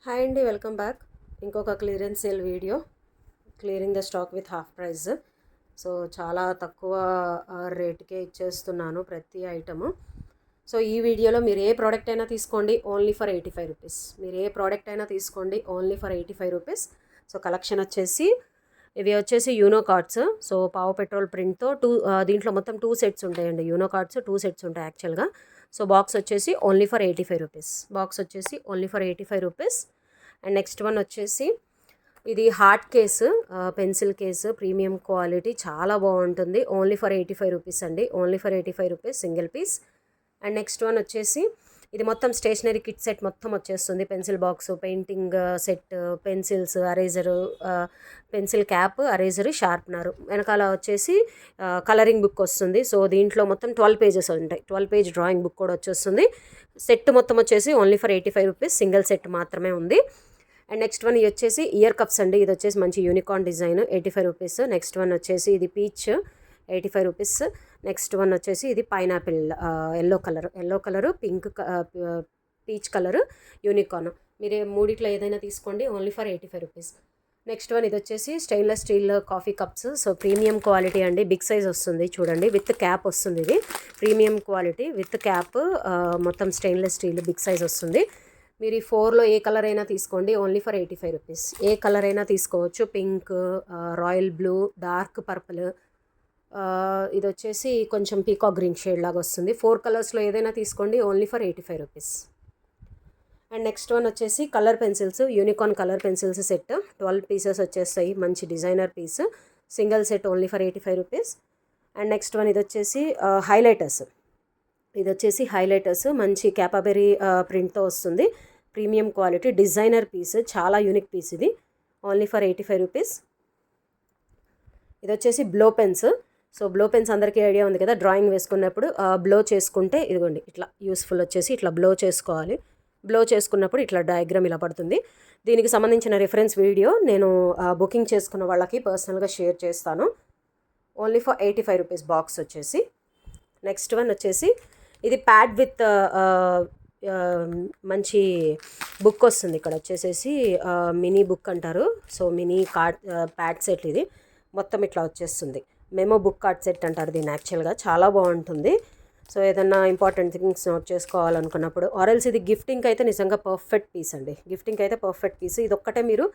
Hi అండి, welcome back. ఇంకొక clearance sale video, clearing the stock with half price. So చాలా తక్కువ రేటుకే ఇచ్చేస్తున్నాను ప్రతి ఐటము. సో ఈ వీడియోలో మీరు ఏ ప్రోడక్ట్ అయినా తీసుకోండి, ఓన్లీ ఫర్ 85 రూపీస్. మీరు ఏ ప్రోడక్ట్ అయినా తీసుకోండి, only for 85 rupees. So collection వచ్చేసి ఇవి వచ్చేసి యూనో కార్డ్స్. సో పావు పెట్రోల్ ప్రింట్తో దీంట్లో మొత్తం 2 సెట్స్ ఉంటాయండి. యూనో కార్డ్స్ 2 సెట్స్ ఉంటాయి యాక్చువల్గా. సో బాక్స్ వచ్చేసి ఓన్లీ ఫర్ 85 రూపీస్. బాక్స్ వచ్చేసి only for 85 rupees. And next one వచ్చేసి ఇది hard case, pencil case, premium quality, చాలా బాగుంటుంది. ఓన్లీ ఫర్ 85 రూపీస్ అండి. Only for 85 rupees single piece. And next one వచ్చేసి ఇది మొత్తం స్టేషనరీ కిట్ సెట్ మొత్తం వచ్చేస్తుంది. Pencil box, painting set, pencils, eraser, pencil cap, eraser, sharpener, వెనకాల వచ్చేసి కలరింగ్ బుక్ వస్తుంది. సో దీంట్లో మొత్తం 12 పేజెస్ ఉంటాయి. 12 పేజ్ డ్రాయింగ్ బుక్ కూడా వచ్చేస్తుంది. సెట్ మొత్తం వచ్చేసి only for 85 rupees. Single set మాత్రమే ఉంది. అండ్ నెక్స్ట్ వన్ ఇది వచ్చేసి ఇయర్ కప్స్ అండి. ఇది వచ్చేసి మంచి unicorn design, 85 rupees. Next one వచ్చేసి ఇది పీచ్, 85 రూపీస్. నెక్స్ట్ వన్ వచ్చేసి ఇది pineapple, yellow colour, pink, peach colour, unicorn. మీరు మూడిట్లో ఏదైనా తీసుకోండి, only for 85 rupees. Next one ఇది వచ్చేసి stainless steel coffee cups. So premium quality అండి, బిగ్ సైజ్ వస్తుంది చూడండి, విత్ క్యాప్ వస్తుంది. ఇది ప్రీమియం క్వాలిటీ విత్ క్యాప్, మొత్తం స్టెయిన్లెస్ స్టీల్ బిగ్ సైజ్ వస్తుంది. మీరు ఈ 4లో ఏ కలర్ అయినా తీసుకోండి, only for 85 rupees. A colour అయినా తీసుకోవచ్చు. Pink, royal blue, dark purple, ఇది వచ్చేసి కొంచెం పీకాక్ గ్రీన్ షేడ్ లాగా వస్తుంది. 4 కలర్స్లో ఏదైనా తీసుకోండి, only for 85 rupees. And next one వచ్చేసి colour pencils, unicorn colour pencils set, 12 pieces వచ్చేస్తాయి. మంచి designer piece, single set only for 85 rupees. And next one ఇది వచ్చేసి హైలైటర్స్. ఇది వచ్చేసి హైలైటర్స్, మంచి క్యాపాబెరీ ప్రింట్తో వస్తుంది. ప్రీమియం క్వాలిటీ డిజైనర్ పీస్, చాలా యూనిక్ పీస్ ఇది, ఓన్లీ ఫర్ 85 రూపీస్. ఇది వచ్చేసి blow pens. So blow pens అందరికీ ఐడియా ఉంది కదా, డ్రాయింగ్ వేసుకున్నప్పుడు బ్లో చేసుకుంటే ఇదిగోండి ఇట్లా యూస్ఫుల్ వచ్చేసి ఇట్లా బ్లో చేసుకోవాలి. బ్లో చేసుకున్నప్పుడు ఇట్లా డయాగ్రామ్ ఇలా పడుతుంది. దీనికి సంబంధించిన రిఫరెన్స్ వీడియో నేను బుకింగ్ చేసుకున్న వాళ్ళకి పర్సనల్గా షేర్ చేస్తాను. ఓన్లీ ఫర్ 85 రూపీస్ బాక్స్ వచ్చేసి. నెక్స్ట్ వన్ వచ్చేసి ఇది ప్యాడ్ విత్ మంచి బుక్ వస్తుంది. ఇక్కడ వచ్చేసేసి మినీ బుక్ అంటారు. So mini card pad set, ఇది మొత్తం ఇట్లా వచ్చేస్తుంది. మెమో బుక్ కార్డ్ సెట్ అంటారు దీన్ని యాక్చువల్గా. చాలా బాగుంటుంది. సో ఏదన్నా ఇంపార్టెంట్ థింగ్స్ నోట్ చేసుకోవాలనుకున్నప్పుడు, ఆర్ఎల్స్ ఇది గిఫ్టింగ్కి అయితే నిజంగా పర్ఫెక్ట్ పీస్ అండి. గిఫ్టింగ్కి అయితే పర్ఫెక్ట్ పీస్. ఇది ఒక్కటే మీరు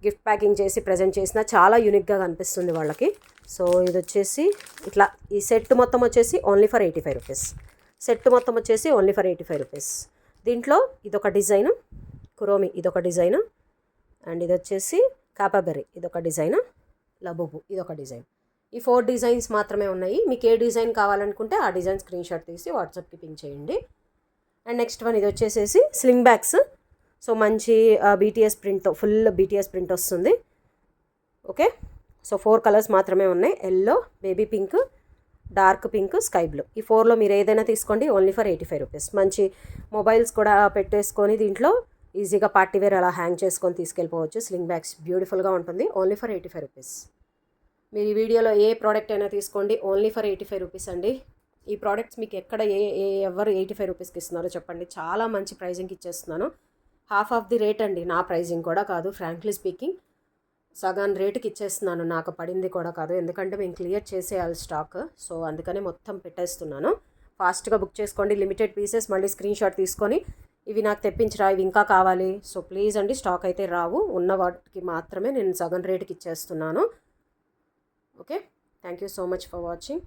గిఫ్ట్ ప్యాకింగ్ చేసి ప్రజెంట్ చేసినా చాలా యూనిక్గా కనిపిస్తుంది వాళ్ళకి. సో ఇది వచ్చేసి ఇట్లా ఈ సెట్ మొత్తం వచ్చేసి ఓన్లీ ఫర్ 85 రూపీస్. సెట్ మొత్తం వచ్చేసి ఓన్లీ ఫర్ 85 రూపీస్. దీంట్లో ఇదొక డిజైను, కురోమి ఇదొక డిజైను, అండ్ ఇది వచ్చేసి కాపాబెర్రీ ఇదొక డిజైన్, లబుబు ఇదొక డిజైన్. ఈ 4 డిజైన్స్ మాత్రమే ఉన్నాయి. మీకు ఏ డిజైన్ కావాలనుకుంటే ఆ డిజైన్ స్క్రీన్ షాట్ తీసి వాట్సాప్కి పింక్ చేయండి. అండ్ నెక్స్ట్ వన్ ఇది వచ్చేసేసి స్లింగ్ బ్యాగ్స్. సో మంచి బీటీఎస్ ప్రింట్తో, ఫుల్ బీటీఎస్ ప్రింట్ వస్తుంది. ఓకే, సో 4 కలర్స్ మాత్రమే ఉన్నాయి, yellow, baby pink, dark pink, sky blue. ఈ 4లో మీరు ఏదైనా తీసుకోండి, ఓన్లీ ఫర్ 85 రూపీస్. మంచి మొబైల్స్ కూడా పెట్టేసుకొని దీంట్లో ఈజీగా పార్టీ వేర్ అలా హ్యాంగ్ చేసుకొని తీసుకెళ్ళిపోవచ్చు. స్లింగ్ బ్యాగ్స్ బ్యూటిఫుల్గా ఉంటుంది, ఓన్లీ ఫర్ 85 రూపీస్. మీరు ఈ వీడియోలో ఏ ప్రోడక్ట్ అయినా తీసుకోండి, ఓన్లీ ఫర్ 85 రూపీస్ అండి. ఈ ప్రోడక్ట్స్ మీకు ఎక్కడ ఎవరు 85 రూపీస్కి ఇస్తున్నారో చెప్పండి. చాలా మంచి ప్రైజింగ్కి ఇచ్చేస్తున్నాను. హాఫ్ ఆఫ్ ది రేట్ అండి, నా ప్రైజింగ్ కూడా కాదు, ఫ్రాంక్లీ స్పీకింగ్ సగం రేటుకి ఇచ్చేస్తున్నాను. నాకు పడింది కూడా కాదు, ఎందుకంటే మేము క్లియర్ చేసేయాలి స్టాక్. సో అందుకనే మొత్తం పెట్టేస్తున్నాను. ఫాస్ట్గా బుక్ చేసుకోండి, లిమిటెడ్ పీసెస్. మళ్ళీ స్క్రీన్ షాట్ తీసుకొని ఇవి నాకు తెప్పించరా, ఇవి ఇంకా కావాలి. సో ప్లీజ్ అండి, స్టాక్ అయితే రావు. ఉన్న వాటికి మాత్రమే నేను సగం రేటుకి ఇచ్చేస్తున్నాను. Okay, thank you so much for watching.